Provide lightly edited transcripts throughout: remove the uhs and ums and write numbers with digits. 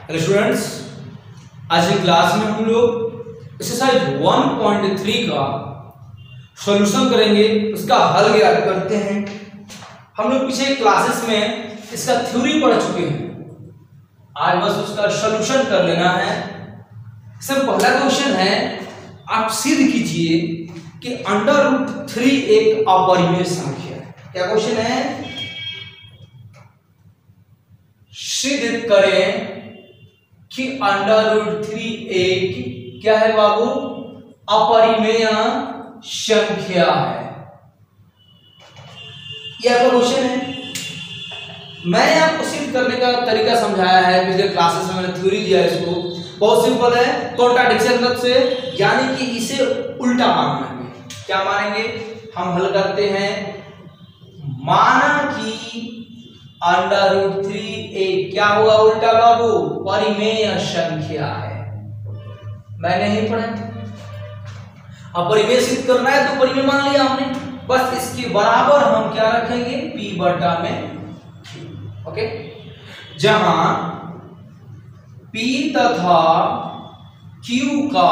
Hello students, आज की class में हम लोग एक्सरसाइज 1.3 का सॉल्यूशन करेंगे, उसका हल ज्ञात करते हैं। हम लोग पिछले क्लासेस में इसका थ्योरी पढ़ चुके हैं, आज बस उसका सॉल्यूशन कर लेना है। इसमें पहला क्वेश्चन है, आप सिद्ध कीजिए कि √3 एक अपरिमेय संख्या है। क्या क्वेश्चन है? सिद्ध करें कि √3 एक क्या है बाबू? अपरिमेय संख्या है। यह आपका क्वेश्चन है। मैंने आपको सिद्ध करने का तरीका समझाया है, पिछले क्लासेस में मैंने थ्योरी दिया है। इसको बहुत सिंपल है, कॉन्ट्राडिक्शन मत से, यानी कि इसे उल्टा मानेंगे। क्या मानेंगे? हम हल करते हैं, माना कि √3 एक क्या हुआ उल्टा बाबू? परिमेय संख्या है। मैंने ही पढ़ा, अपरिमेय सिद्ध करना है तो परिमेय मान लिया हमने, बस इसके बराबर हम क्या रखेंगे? P बटा में Q। ओके, जहां P तथा Q का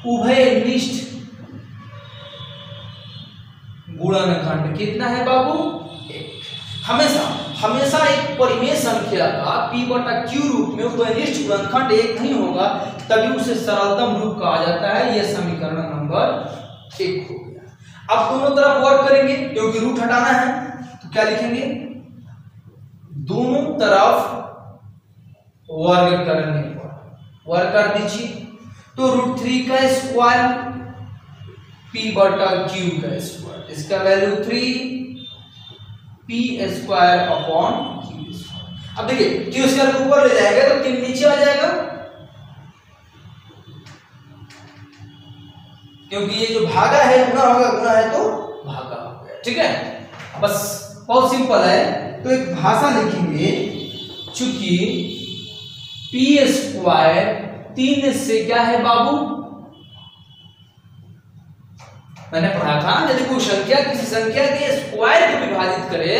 उभयनिष्ठ गुणनखंड कितना है बाबू? हमेशा एक परिमेय संख्या का P बटा Q रूप में उभयनिष्ठ गुणनखंड एक नहीं होगा, तभी उसे सरलतम रूप कहा जाता है। यह समीकरण नंबर 1 हो गया। अब दोनों तरफ वर्क करेंगे, क्योंकि रूट हटाना है, तो क्या लिखेंगे? दोनों तरफ वर्ग करेंगे, वर्ग कर दीजिए। तो √3 का स्क्वायर P बटा Q का स्क्वायर, इसका value 3 P square upon Q square. अब देखिए, Q स्क्वायर ऊपर ले जाएगा तो 3 नीचे आ जाएगा, क्योंकि ये जो भागा है गुना होगा, गुना है तो भागा हो गया। ठीक है, बस बहुत सिंपल है। तो एक भाषा लिखेंगे, चूंकि P स्क्वायर 3 से क्या है बाबू? मैंने पढ़ा था, यदि कोई संख्या किसी संख्या के स्क्वायर को विभाजित करे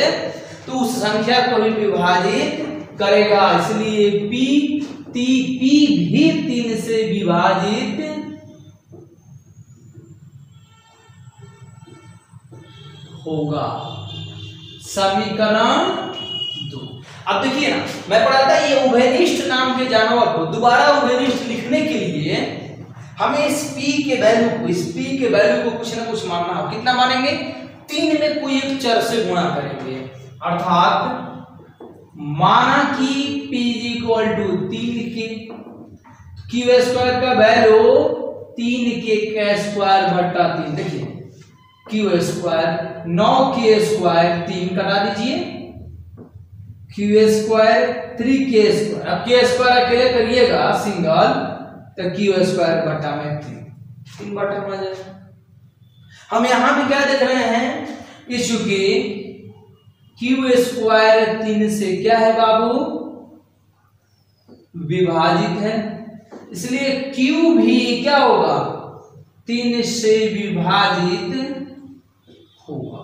तो उस संख्या को भी विभाजित करेगा, इसलिए P भी 3 से विभाजित होगा। समीकरण 2। अब देखिए ना, मैं पढ़ा था ये उभयनिष्ठ नाम के जानवर को दोबारा उभयनिष्ठ लिखने के लिए हमें इस P के वैल्यू को कुछ ना कुछ मानना हो। कितना मानेंगे? 3 में कोई एक चर से गुणा करेंगे, अर्थात माना कि P = 3 के Q स्क्वायर का वैल्यू 3 के स्क्वायर बटा 3। देखिए, Q स्क्वायर 9 स्क्वायर 3 कटा दीजिए, Q स्क्वायर 3 स्क्वायर। अब K स्क्वायर अकेले करिएगा सिंगल, तो Q स्क्वायर बटा में 3 बटा में जाएगा। हम यहां भी क्या देख रहे हैं कि चूंकि Q स्क्वायर 3 से क्या है बाबू? विभाजित है, इसलिए Q भी क्या होगा? 3 से विभाजित होगा।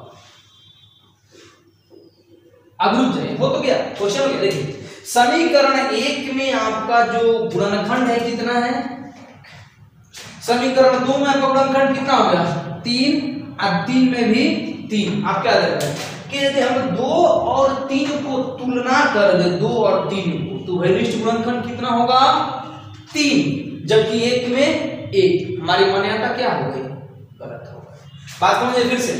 अब रुक जाइए, हो तो गया क्वेश्चन हो गया। देखिए, समीकरण 1 में आपका जो गुणनखंड है कितना है? समीकरण 2 में आपका गुणनखंड कितना हो गया? 3। अब 3 में भी 3। आप क्या देख रहे हैं कि यदि हम 2 और 3 को तुलना कर दे, 2 और 3 को, तो उभयनिष्ठ गुणनखंड कितना होगा? 3, जबकि 1 में 1। हमारी मान्यता क्या हो गई? गलत हो गई। बात समझिए फिर से।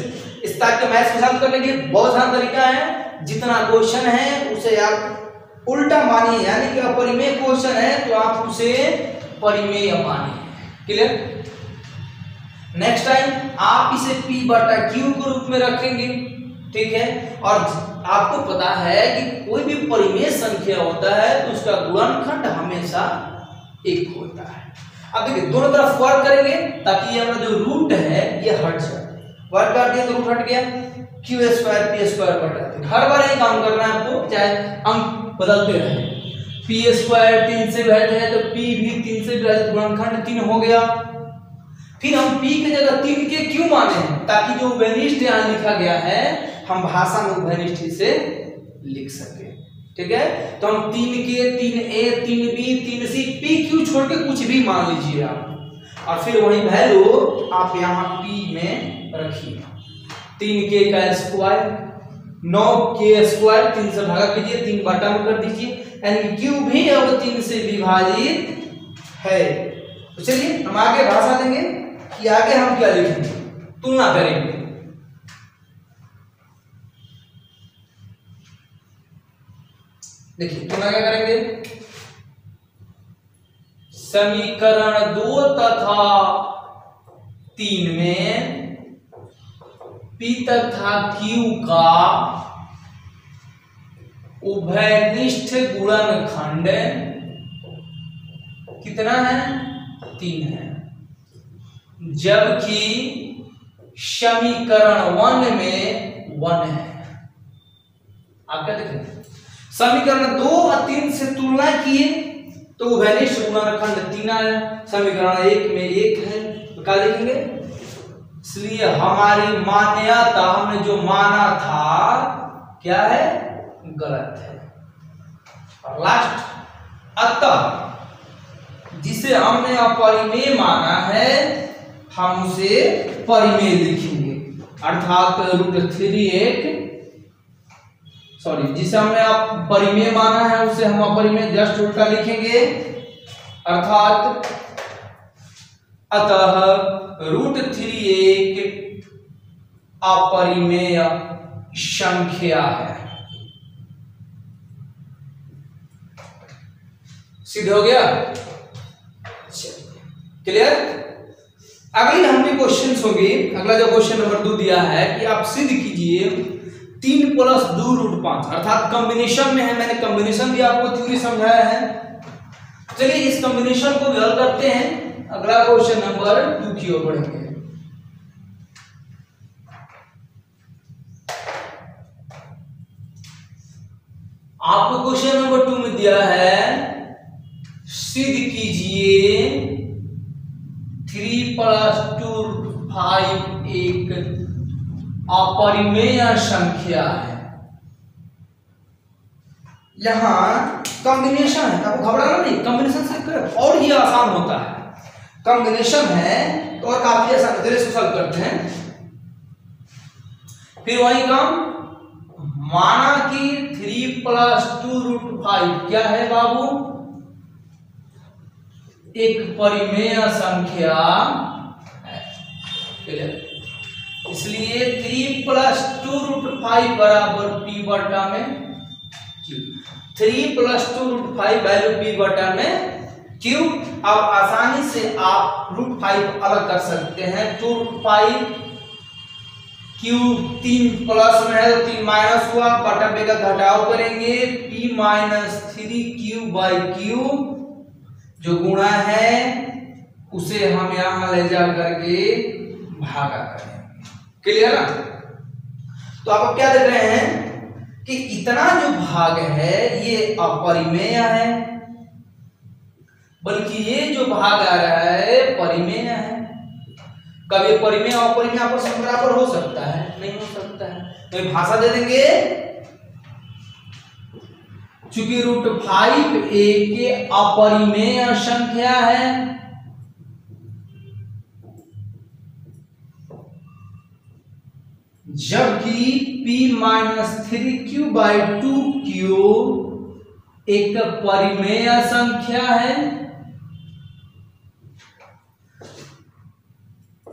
इस तरह के मैथ्स को सॉल्व करने के बहुत सारा तरीका है। जितना क्वेश्चन है उसे आप उल्टा मानिए, यानी कि अपरिमेय क्वेश्चन है तो आप उसे परिमेय मानिए। क्लियर? नेक्स्ट टाइम आप इसे P बटा Q के रूप में रखेंगे, ठीक है? और आपको पता है कि कोई भी परिमेय संख्या होता है तो उसका गुणनखंड हमेशा 1 होता है। अब देखिए, दोनों तरफ वर्क करेंगे ताकि ये हमारा जो रूट है ये हट जाए। वर्क कर दिया तो रूट हट गया, Q स्क्वायर P स्क्वायर बटा 3। हर बार यही काम करना है आपको, चाहे अंक बदलते रहे। P स्क्वायर 3 से विभाजित है तो P भी 3 से विभाजित, गुणनखंड 3 हो गया। फिर हम P की जगह 3 के क्यों माने हैं? ताकि जो उभयनिष्ठ यहाँ लिखा गया है हम भाषा में उभयनिष्ठ से लिख सके। ठीक है। तो हम 3k 3a 3b 3c p q छोड़ के कुछ भी मान लीजिए आप, और फिर वही वैल्यू आप यहाँ p में रखिए। 3k का स्क्वायर 9k स्क्वायर 3 से भागा कीजिए, 3 बटा में कर दीजिए, यानी q भी अब 3 से विभाजित है। तो चलिए हम आगे भाषा देंगे कि आगे हम क्या लिखेंगे, तुलना करेंगे। देखिए तुलना क्या करेंगे, समीकरण 2 तथा 3 में P तथा Q का उभयनिष्ठ गुणनखंड कितना है, 3 है, जबकि समीकरण 1 में 1 है। आप क्या देखें, समीकरण 2 और 3 से तुलना किए तो उभयनिष्ठ गुणनखंड 3 आया, समीकरण 1 में 1 है, तो क्या लिखेंगे, इसलिए हमारी मान्यता हमने जो माना था क्या है, गलत है। और लास्ट, अतः जिसे हमने अपरिमेय माना है हम उसे परिमेय लिखेंगे, अर्थात √3 जिसे हमने आप परिमेय माना है उसे हम अपरिमेय जस्ट उल्टा लिखेंगे, अर्थात अतः √3 अपरिमेय संख्या है। सिद्ध हो गया, क्लियर। अगली हमारी क्वेश्चन होगी, अगला जो क्वेश्चन नंबर 2 दिया है कि आप सिद्ध कीजिए 3 + 2√5, अर्थात कॉम्बिनेशन में है, मैंने कॉम्बिनेशन भी आपको थ्योरी समझाया है। चलिए इस कॉम्बिनेशन को भी हल करते हैं, अगला क्वेश्चन नंबर 2 की ओर बढ़ेंगे। आपको क्वेश्चन नंबर 2 में दिया है सिद्ध कीजिए 3 + 2√5 एक अपरिमेय संख्या है। यहां कॉम्बिनेशन है, आपको घबराना नहीं, कॉम्बिनेशन से कर और ये आसान होता है। कॉम्बिनेशन है तो और काफी आसान होता है, इसको सॉल्व करते हैं। फिर वही काम, माना कि 3 + 2√5 क्या है बाबू, एक परिमेय संख्या है, इसलिए 3 + 2√5 बराबर p बटा में q। 3 + 2√5 वैल्यू p बटा में q। अब आसानी से आप √5 अलग कर सकते हैं, 2√5 q 3 प्लस में है तो 3 माइनस हुआ, बटा पे का घटाव करेंगे, p - 3q/q जो गुणा है उसे हम यहां ले जा करके भागा करेंगे, क्लियर ना। तो आप क्या देख रहे हैं कि इतना जो भाग है ये अपरिमेय है, बल्कि ये जो भाग आ रहा है परिमेय है। कभी परिमेय और अपरिमेय आपस में बराबर हो सकता है, नहीं हो सकता है, तो भाषा दे देंगे, चूंकि √5 एक अपरिमेय संख्या है, जबकि p - 3q/2q एक परिमेय संख्या है।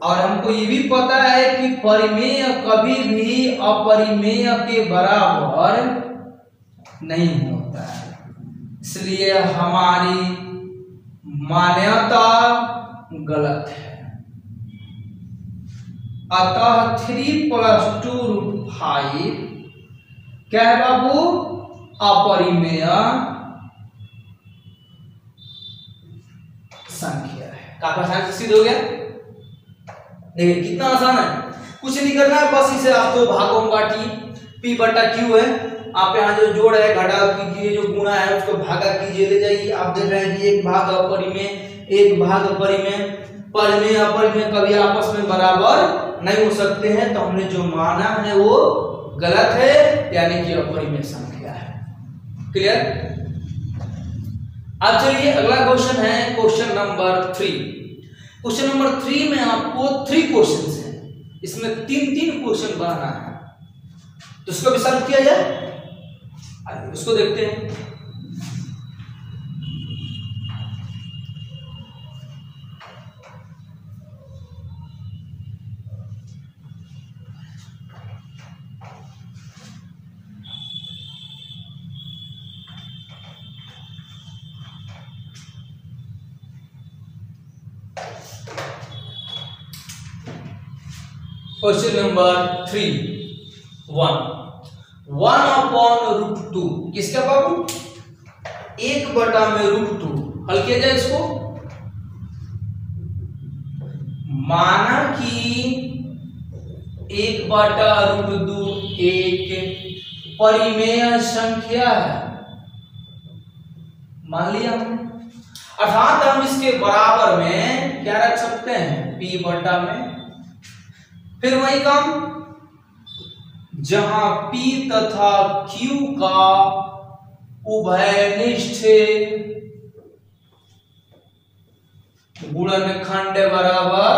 और हमको ये भी पता है कि परिमेय कभी भी अपरिमेय के बराबर नहीं होता है, इसलिए हमारी मान्यता गलत है। अतः 3 + 2√5 क्या है बाबू, अपरिमेय संख्या है। काफी आसान से सिद्ध हो गया। देखिए कितना आसान है, कुछ नहीं करना है, बस इसे आप 2 भागों में बांटिए, p बटा q है, आप यहाँ जो जोड़ है घटाव कीजिए, जो गुणा है उसको भागा कीजिए, ले जाइए। आप देख रहे हैं कि एक भाग अपरिमेय, एक भाग अपरिमेय, परिमेय अपरिमेय कभी आपस में बराबर नहीं हो सकते हैं, तो हमने जो माना है वो गलत है, यानी कि अपरिमेय संख्या है। क्लियर? अब चलिए अगला क्वेश्चन है क्वेश्चन नंबर 3। क्वेश्चन नंबर 3 में आपको 3 क्वेश्चंस हैं, इसमें 3-3 क्वेश्चन बनाना है, तो इसको भी सॉल्व किया जाए। आइए उसको देखते हैं। क्वेश्चन नंबर 3 1/√2 किसका बाबू? 1/√2। हल किया जाए इसको। माना कि 1/√2 एक परिमेय संख्या है, मान लिया हमने, अर्थात हम इसके बराबर में क्या रख सकते हैं? p बटा में। फिर वही काम, जहां p तथा q का उभयनिष्ठ गुणनखंड बराबर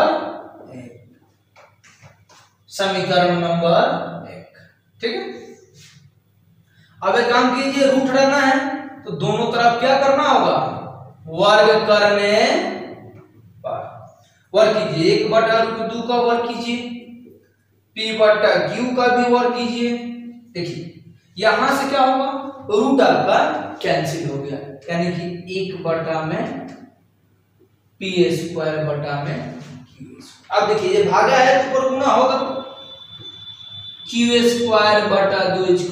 1, समीकरण नंबर 1। ठीक है, अब एक काम कीजिए, रूट रहना है तो दोनों तरफ क्या करना होगा? वर्ग करने पर वर्ग कीजिए। 1/√2 का वर्ग कीजिए, p बटा q का भी वर्ग कीजिए। देखिए यहां से क्या होगा? रूट आपका कैंसिल हो गया, यानी कि 1/में p² बटा में q²। अब देखिए ये भागा है तो ऊपर गुणा होगा, q² बटा 2 = p²।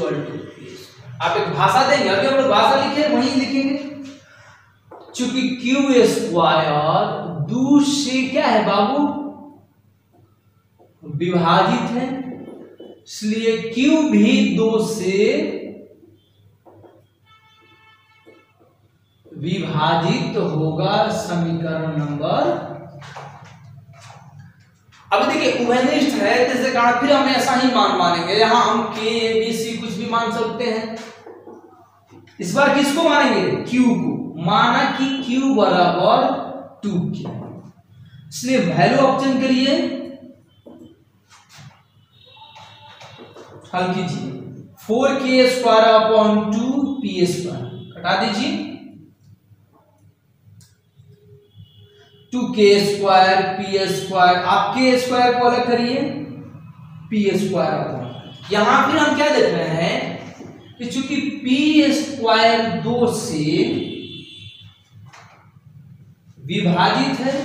आप एक भाषा देंगे, अभी हम लोग भाषा लिखे वहीं लिखेंगे। चूंकि q² 2 से क्या है बाबू? विभाजित है, इसलिए q भी 2 से विभाजित होगा, समीकरण नंबर। अब देखिए उभयनिष्ठ है, जैसे कहा, फिर हम ऐसा ही मान मानेंगे। यहां हम k a b c कुछ भी मान सकते हैं। इस बार किसको मानेंगे? q को। माना कि q बराबर 2k, इसलिए वैल्यू ऑप्शन के लिए हल कीजिए। 4k² / 2p², घटा दीजिए। 2k² p², आप k² को अलग करिए, p²। यहां फिर हम क्या देख रहे हैं कि चूंकि p² 2 से विभाजित है,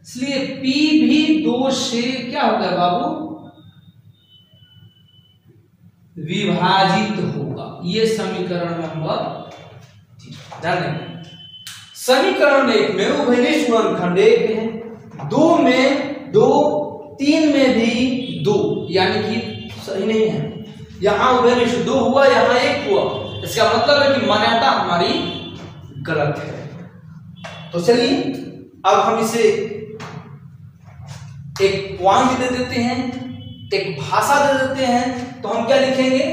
इसलिए p भी 2 से क्या होगा बाबू? विभाजित होगा। ये समीकरण नंबर 3। समीकरण 1 में उभयनिष्ठ गुणनखंड 1 है, 2 में 2, 3 में भी 2, यानी कि सही नहीं है। यहां उभयनिष्ठ 2 हुआ, यहां 1 हुआ, इसका मतलब है कि मान्यता हमारी गलत है। तो चलिए अब हम इसे एक पॉइंट दे देते हैं, एक भाषा दे देते हैं। तो हम क्या लिखेंगे?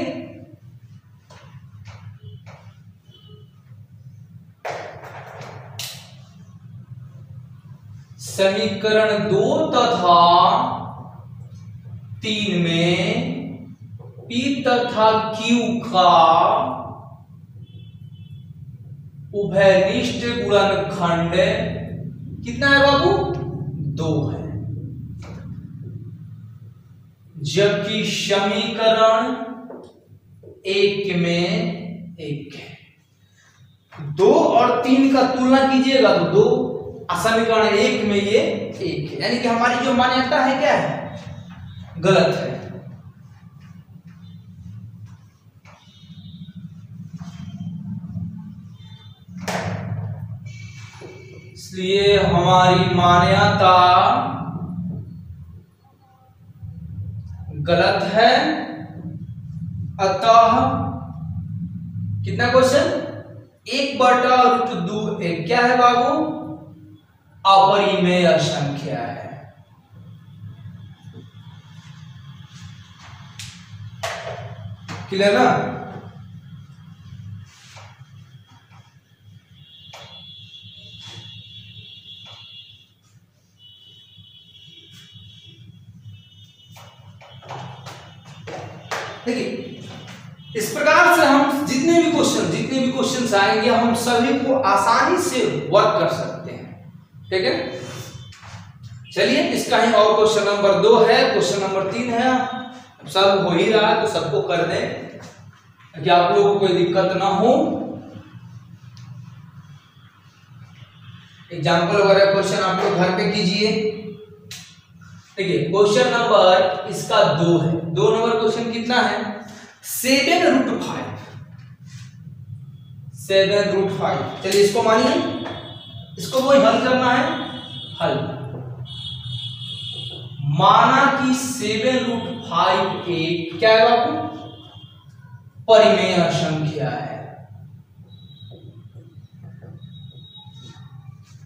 समीकरण 2 तथा 3 में p तथा q का उभयनिष्ठ गुणनखंड कितना है बाबू? 2 है, जबकि समीकरण 1 में 1 है। 2 और 3 का तुलना कीजिएगा तो 2, समीकरण 1 में ये 1 है, यानी कि हमारी जो मान्यता है क्या है? गलत है। इसलिए हमारी मान्यता गलत है। अतः कितना क्वेश्चन? 1/√2 एक क्या है बाबू? अपरिमेय संख्या है। क्लियर ना? देखिए इस प्रकार से हम जितने भी क्वेश्चन आएंगे हम सभी को आसानी से वर्क कर सकते हैं। ठीक है, चलिए इसका ही और क्वेश्चन नंबर 2 है, क्वेश्चन नंबर 3 है, सब हो ही रहा है तो सबको कर दें कि आप लोगों को कोई दिक्कत ना हो। एग्जाम्पल वगैरह क्वेश्चन आप लोग घर पे कीजिए। देखिए क्वेश्चन नंबर इसका 2 है, 2 नंबर क्वेश्चन कितना है 7√5। 7√5 चलिए इसको मानिए, इसको वही हल करना है। हल माना कि 7√5 एक क्या है बाबू परिमेय संख्या है।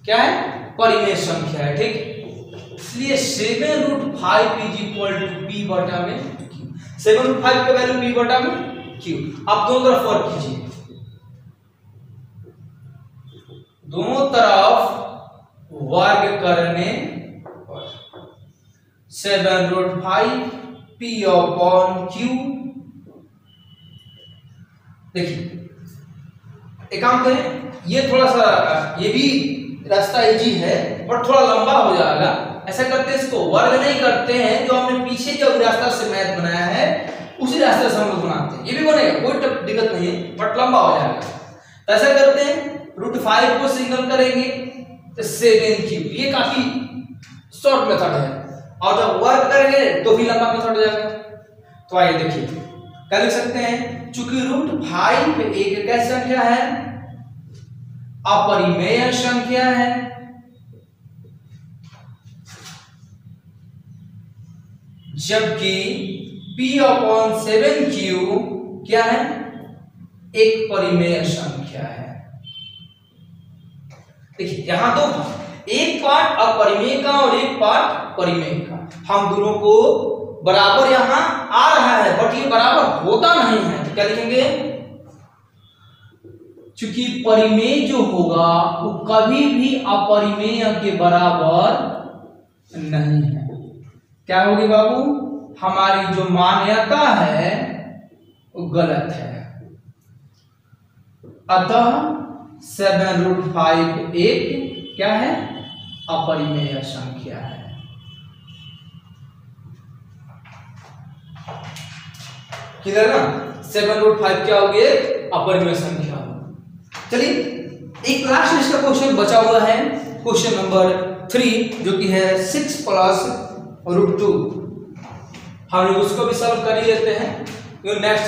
क्या है परिमेय संख्या है। ठीक, इसलिए 7√5 इज इक्वल टू पी बटा में क्यू। 7√5 का वैल्यू पी बटा में क्यू। आप दोनों तरफ वर्क कीजिए, दोनों तरफ वर्ग करने 7√5 पी अपॉन क्यू। देखिए एक काम करें, ये थोड़ा सा ये भी रास्ता इजी है बट थोड़ा लंबा हो जाएगा। ऐसा करते हैं, इसको वर्ग नहीं करते हैं, जो हमने पीछे जो रास्ता से मैथ बनाया है उसी रास्ते से हम लोग बनाते हैं। ये भी बनेगा, कोई दिक्कत नहीं है बट लंबा हो जाएगा। तो ऐसा करते हैं √5 को सिग्नल करेंगे तो 7 ये काफी शॉर्ट मेथड है, और जब वर्क करेंगे तो भी लंबा मेथड हो जाएगा। तो आइए देखिए क्या लिख सकते हैं, चूंकि √5 एक कैसी संख्या है अपरिमेय संख्या है, जबकि P/7Q क्या है एक परिमेय संख्या है। देखिए यहां तो एक पार्ट अपरिमेय का और एक पार्ट परिमेय का, हम दोनों को बराबर यहां आ रहा है बट ये बराबर होता नहीं है। तो क्या लिखेंगे, चूंकि परिमेय जो होगा वो कभी भी अपरिमेय के बराबर नहीं है। क्या होगी बाबू, हमारी जो मान्यता है वो गलत है। अतः 7√5 एक क्या है अपरिमेय संख्या है। क्लियर ना, 7√5 क्या होगी अपरिमेय संख्या। चलिए एक लास्ट इसका क्वेश्चन बचा हुआ है, क्वेश्चन नंबर 3 जो कि है 6 + √2। हम लोग उसको भी सॉल्व कर ही लेते हैं, क्योंकि नेक्स्ट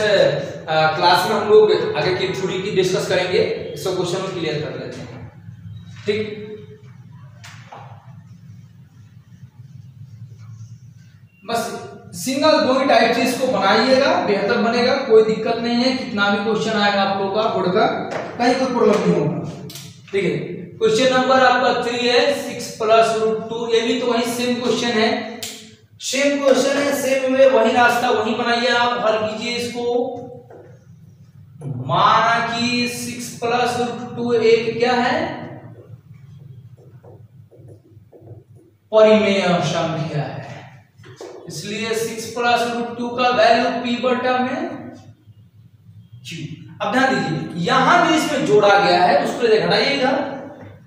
क्लास में हम लोग आगे की थ्योरी की डिस्कस करेंगे, इसको क्वेश्चन को क्लियर कर लेते हैं। ठीक, बस सिंगल 2 ही टाइप से इसको बनाइएगा, बेहतर बनेगा, कोई दिक्कत नहीं है। कितना भी क्वेश्चन आएगा आप लोगों का बोर्ड का, कहीं कोई प्रॉब्लम नहीं होगा। ठीक है, क्वेश्चन नंबर आपका 3 है 6 + √2। ये भी तो वही सेम क्वेश्चन है, सेम में वही रास्ता वही बनाइए, आप हल कीजिए इसको। माना कि 6 + √2 एक क्या है परिमेय संख्या है, इसलिए 6 + √2 का वैल्यू p बटा में q। अब ध्यान दीजिए यहां भी इसमें जोड़ा गया है, उसको घटाइएगा,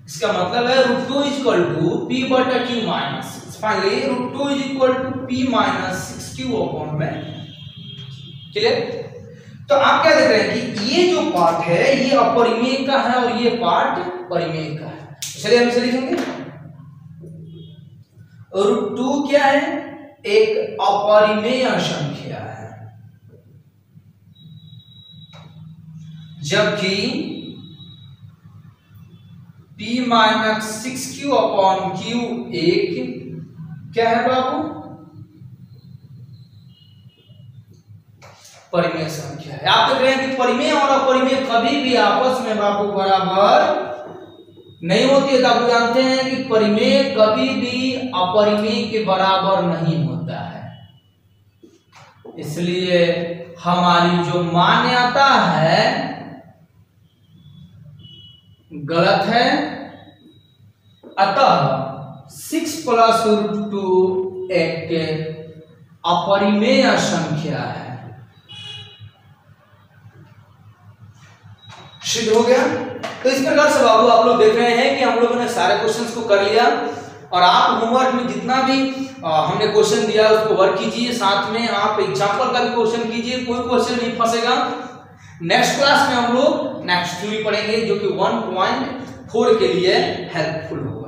इसका मतलब है √2 = p बटा q minus. Finally √2 = p - 6q upon में। क्लियर? तो आप क्या देख रहे हैं कि ये जो पार्ट है ये अपरिमेय का है और ये पार्ट परिमेय का है। चलिए हम इसे लिखेंगे, √2 क्या है एक अपरिमेय संख्या है, जबकि p - 6q अपॉन q एक क्या है बाबू परिमेय संख्या है। आप देख रहे हैं कि परिमेय और अपरिमेय कभी भी आपस में बाबू बराबर नहीं होती है। तो आप जानते हैं कि परिमेय कभी भी अपरिमेय के बराबर नहीं होता है, इसलिए हमारी जो मान्यता है गलत है। अतः 6 + √2 एक अपरिमेय संख्या है। सिद्ध हो गया। तो इस प्रकार से बाबू आप लोग देख रहे हैं कि हम लोगों ने सारे क्वेश्चंस को कर लिया और आप होमवर्क में जितना भी हमने क्वेश्चन दिया उसको वर्क कीजिए, साथ में आप एग्जांपल का भी क्वेश्चन कीजिए, कोई क्वेश्चन नहीं फंसेगा। नेक्स्ट क्लास में हम लोग नेक्स्ट थ्योरी पढ़ेंगे जो कि 1.4 के लिए हेल्पफुल होगा।